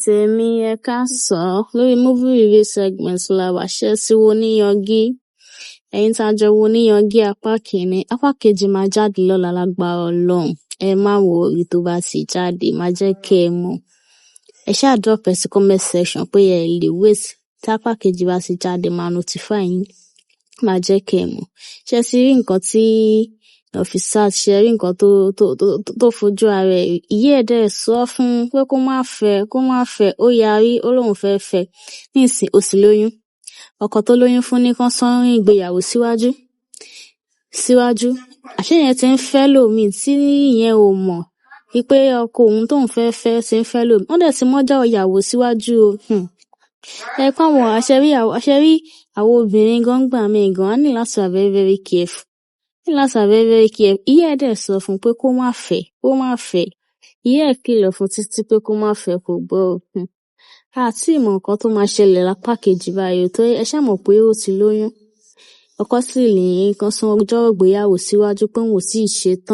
tèmi ẹ káàsán lórí movie review segment la wà ṣe sí ONIYANGI. Ẹ̀yin tá a jọ wo ONIYANGI apá kìíní, apá kejì máa jáde lọ́la lágbára Ọlọ́run. Ẹ má worry tó bá ti jáde, máa jẹ́ kí ẹ mọ̀. Ẹ ṣáà drop ẹ sí comment section pé ẹ lè wait tí apá kejì bá ti jáde, máa notify yín, máa jẹ́ kí ẹ mọ̀. Ṣé ti rí nǹkan tí Nafisat ṣe rí nǹkan tó fojú ara ẹ̀, ìyá ẹ̀ dẹ̀ sọ fún pé kó má fẹ́, ó yarí, ó lóun fẹ́ fẹ́. Nísìn ó sì lóyún. Ọkọ tó lóyún fún ní kán sọ́rin ìgbéyàwó síwájú. Àṣé yẹn ti ń fẹ́ lòmíì tí ìyẹn ò mọ̀ wípé ọkọ òun tóun fẹ́ ti ń fẹ́ lòmíì. Wọ́n dẹ̀ ti mọ́jà ìyàwó síwájú o. Ẹ pàwọn àṣẹrí àwọn obìnrin gan gbà mí gan, á ní láti wà very very careful. Ìyá ẹ̀ dẹ̀ sọ fún pé kó má fẹ́. Ìyá ẹ̀ kìlọ̀ fún títí pé kó má fẹ́, kò gbọ́ o. Àti ìmọ̀ nǹkan tó máa ṣẹlẹ̀ lápá kejì báyìí tó ẹ ṣá mọ̀ pé ó ti lóyún. Ọkọ sì ní kán sún ọjọ́ ìgbéyàwó síwájú pé òun ò tíì ṣe tán.